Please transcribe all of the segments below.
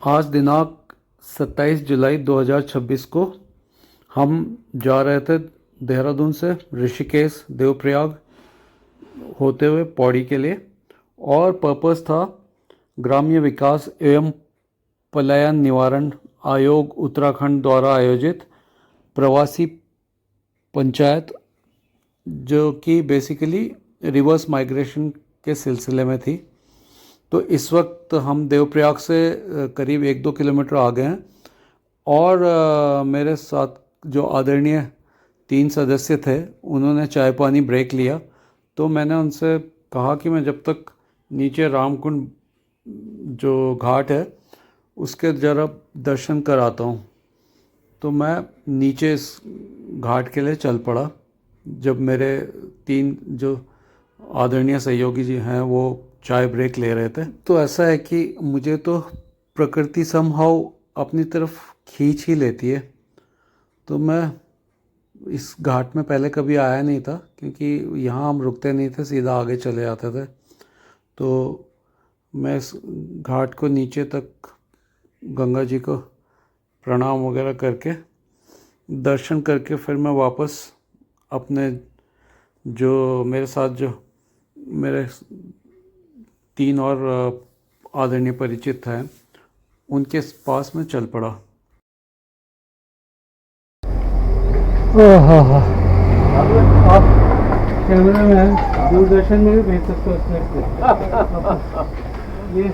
आज दिनांक 27 जुलाई 2026 को हम जा रहे थे देहरादून से ऋषिकेश देवप्रयाग होते हुए पौड़ी के लिए, और पर्पस था ग्राम्य विकास एवं पलायन निवारण आयोग उत्तराखंड द्वारा आयोजित प्रवासी पंचायत, जो कि बेसिकली रिवर्स माइग्रेशन के सिलसिले में थी। तो इस वक्त हम देवप्रयाग से करीब 1-2 किलोमीटर आ गए हैं, और मेरे साथ जो आदरणीय 3 सदस्य थे उन्होंने चाय पानी ब्रेक लिया। तो मैंने उनसे कहा कि मैं जब तक नीचे रामकुंड जो घाट है उसके ज़रा दर्शन कराता हूँ। तो मैं नीचे इस घाट के लिए चल पड़ा। जब मेरे 3 जो आदरणीय सहयोगी जी हैं वो चाय ब्रेक ले रहे थे, तो ऐसा है कि मुझे तो प्रकृति समहाउ अपनी तरफ खींच ही लेती है। तो मैं इस घाट में पहले कभी आया नहीं था, क्योंकि यहाँ हम रुकते नहीं थे, सीधा आगे चले जाते थे। तो मैं इस घाट को नीचे तक गंगा जी को प्रणाम वगैरह करके दर्शन करके फिर मैं वापस अपने जो मेरे साथ जो मेरे 3 और आदरणीय परिचित हैं उनके पास में चल पड़ा। आप कैमरा में दूरदर्शन में भी भेज सकते हो ये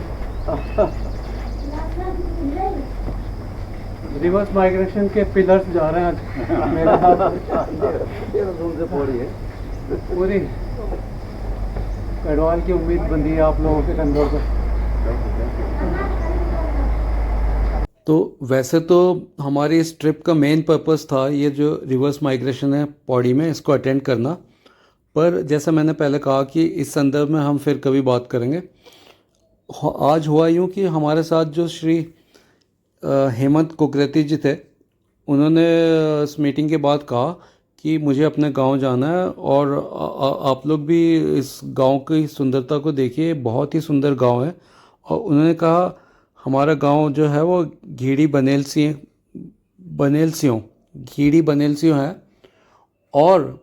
रिवर्स माइग्रेशन के पिलर्स जा रहे हैं आज मेरे साथ। देहरादून से पौड़ी है, पूरी गढ़वाल की उम्मीद बंधी है आप लोगों के कंधों पर। तो वैसे तो हमारी इस ट्रिप का मेन पर्पस था ये जो रिवर्स माइग्रेशन है पौड़ी में, इसको अटेंड करना। पर जैसा मैंने पहले कहा कि इस संदर्भ में हम फिर कभी बात करेंगे। आज हुआ यूँ कि हमारे साथ जो श्री हेमंत कुकरेती जी थे, उन्होंने इस मीटिंग के बाद कहा कि मुझे अपने गांव जाना है, और आप लोग भी इस गांव की सुंदरता को देखिए, बहुत ही सुंदर गांव है। और उन्होंने कहा हमारा गांव जो है वो घीड़ी बनेलसियों है। और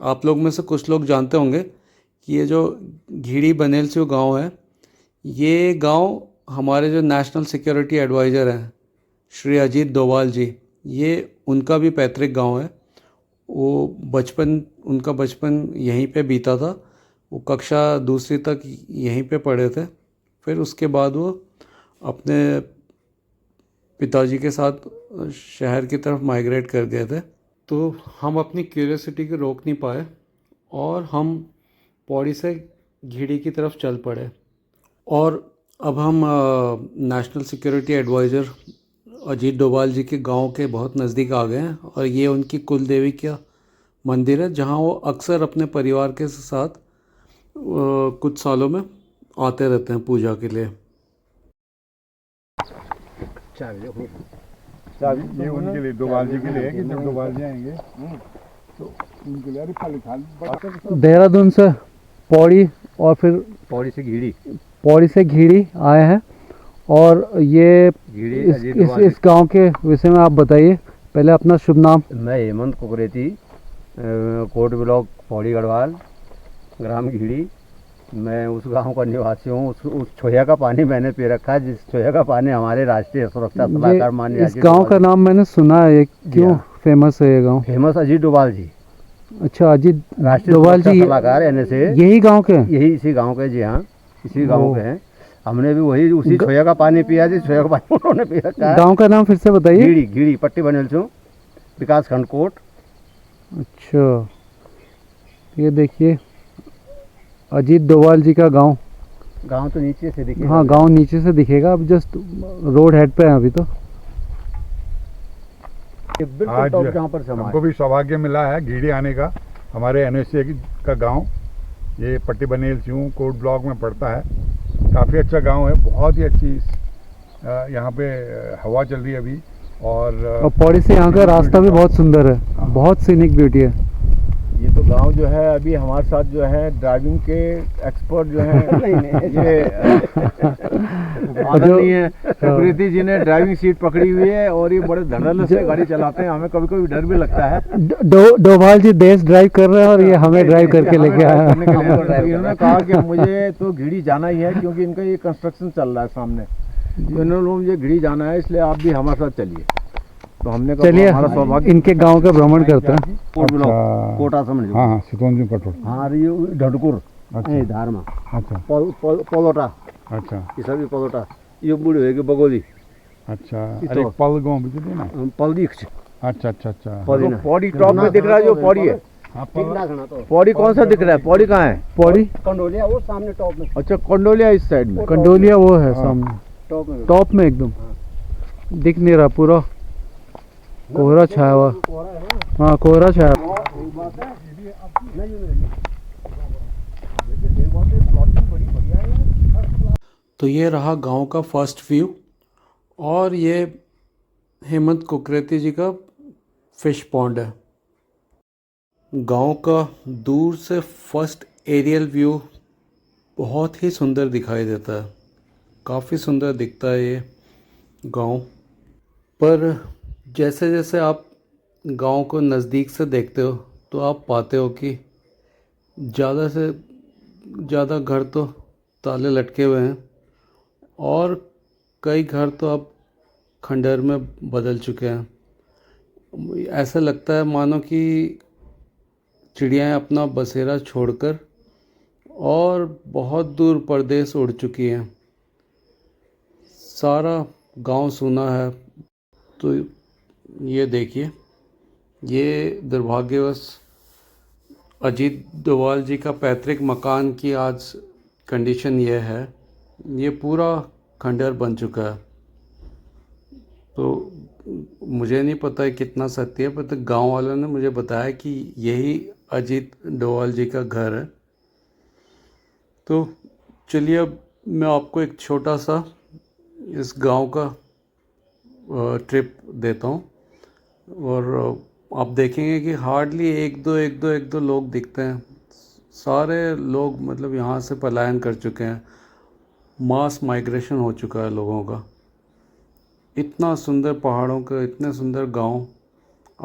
आप लोग में से कुछ लोग जानते होंगे कि ये जो घीड़ी बनेलसियों गांव है, ये गांव हमारे जो नेशनल सिक्योरिटी एडवाइज़र हैं श्री अजीत डोभाल जी, ये उनका भी पैतृक गांव है। उनका बचपन यहीं पे बीता था। वो कक्षा 2वीं तक यहीं पे पढ़े थे। फिर उसके बाद वो अपने पिताजी के साथ शहर की तरफ माइग्रेट कर गए थे। तो हम अपनी क्यूरियोसिटी को रोक नहीं पाए और हम पौड़ी से घीड़ी की तरफ चल पड़े। और अब हम national security adviser Ajit Doval ji के गांव के बहुत नज़दीक आ गए हैं, और ये उनकी कुल देवी का मंदिर है, जहां वो अक्सर अपने परिवार के साथ कुछ सालों में आते रहते हैं पूजा के लिए। चाबी ये उनके लिए, डोभाल जी के लिए है कि जब डोभाल जी आएंगे तो उनके लिए। अरे देहरादून से पौड़ी और फिर पौड़ी से घीड़ी आए हैं, और ये इस गांव के विषय में आप बताइए। पहले अपना शुभ नाम। मैं हेमंत कुकरेती, कोट ब्लॉक पौड़ी गढ़वाल, ग्राम घीड़ी। मैं उस गांव का निवासी हूँ। उस छोया का पानी मैंने पी रखा है, जिस छोया का पानी हमारे राष्ट्रीय सुरक्षा सलाहकार माननीय इस गांव का नाम मैंने सुना है, क्यों फेमस है ये गांव? फेमस अजीत डोभाल जी। अच्छा, अजीत राष्ट्रीय डोभाल जी सलाहकार NSA, यही गांव के? यही इसी गांव के। जी हाँ, इसी गांव के हैं। हमने भी वही उसी छोया का पानी पिया, जिस छोया का पानी उन्होंने पी रखा है। गांव का नाम फिर से बताइए। घीड़ी पट्टी बनेलसियों, विकास खंड कोट। अच्छा, ये देखिए अजीत डोभाल जी का गांव तो नीचे से दिखेगा। हाँ, गांव नीचे से दिखेगा। अब जस्ट रोड हेड पे है अभी तो। आज हमको भी सौभाग्य मिला है घीड़ी आने का। हमारे NSA का गांव, ये पट्टी बनेलसियों कोट ब्लॉक में पड़ता है। काफ़ी अच्छा गांव है, बहुत ही अच्छी यहाँ पे हवा चल रही है अभी। और पौड़ी से यहाँ का रास्ता भी बहुत सुंदर है, बहुत सीनिक ब्यूटी है। ये तो गांव जो है अभी हमारे साथ जो है ड्राइविंग के एक्सपर्ट जो हैं ये आदरणीय है प्रीति जी ने ड्राइविंग सीट पकड़ी हुई है और ये बड़े धड़ल्ले से गाड़ी चलाते हैं, हमें कभी कभी डर भी लगता है। डोभाल जी देश ड्राइव कर रहे हैं और ये हमें ड्राइव करके लेके आया। इन्होंने कहा कि मुझे तो घिड़ी जाना ही है क्योंकि इनका ये कंस्ट्रक्शन चल रहा है सामने, तो इन्होंने मुझे घिड़ी जाना है, इसलिए आप भी हमारे साथ चलिए। तो हमने कहा चलिए हमारा सौभाग्य इनके गांव का भ्रमण करते हैं। कोट ब्लॉक कोटा समझ हाँ हाँ सितोंजू कटोर। हाँ ये ढटकुर अच्छा धारमा अच्छा पोलोटा अच्छा ये सभी पोलोटा ये बुढ़ी होगी बगोली अच्छा। अरे पल गाँव भी तो ना पल दीक्ष अच्छा अच्छा अच्छा पौड़ी ना। पौड़ी टॉप में दिख रहा है, जो पौड़ी है हाँ पौड़ी कौन सा दिख रहा है, पौड़ी कहाँ है? पौड़ी कंडोलिया वो सामने टॉप में, अच्छा कंडोलिया इस साइड में, कंडोलिया वो है सामने टॉप में एकदम दिख नहीं रहा, पूरा कोहरा छाया हुआ। हाँ कोहरा छाया। तो ये रहा गांव का फर्स्ट व्यू और ये हेमंत कुकरेती जी का फिश पॉन्ड है। गांव का दूर से फर्स्ट एरियल व्यू बहुत ही सुंदर दिखाई देता है, काफ़ी सुंदर दिखता है ये गांव। पर जैसे जैसे आप गांव को नज़दीक से देखते हो तो आप पाते हो कि ज़्यादा से ज़्यादा घर तो ताले लटके हुए हैं और कई घर तो अब खंडहर में बदल चुके हैं। ऐसा लगता है मानो कि चिड़ियाएँ अपना बसेरा छोड़कर और बहुत दूर परदेश उड़ चुकी हैं। सारा गांव सूना है। तो ये देखिए, ये दुर्भाग्यवश अजीत डोभाल जी का पैतृक मकान की आज कंडीशन ये है, ये पूरा खंडहर बन चुका है। तो मुझे नहीं पता है कितना सत्य है, पर तो गांव वालों ने मुझे बताया कि यही अजीत डोभाल जी का घर है। तो चलिए अब मैं आपको एक छोटा सा इस गांव का ट्रिप देता हूँ और आप देखेंगे कि हार्डली एक दो लोग दिखते हैं। सारे लोग मतलब यहाँ से पलायन कर चुके हैं, मास माइग्रेशन हो चुका है लोगों का। इतना सुंदर पहाड़ों का इतने सुंदर गांव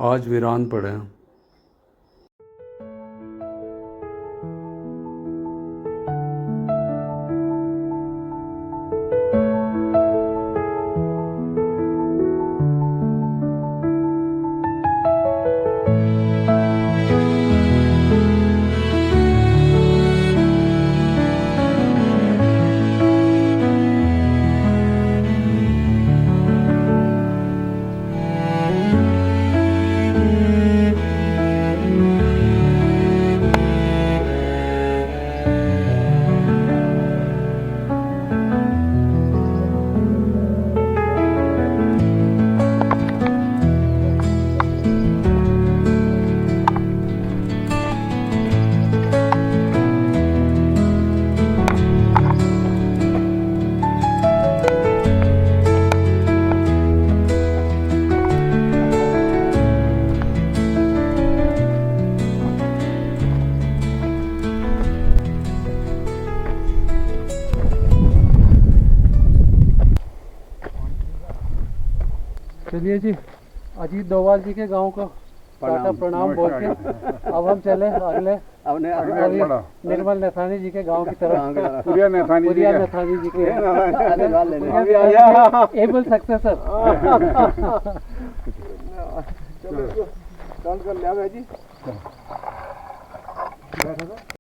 आज वीरान पड़े हैं। चलिए जी, अजीत डोभाल जी के गांव का प्रणाम बोल के अब हम चले अगले निर्मल नैथानी जी के गांव की तरफ। पुरिया नैथानी जी के एबल सक्सेसर। चलो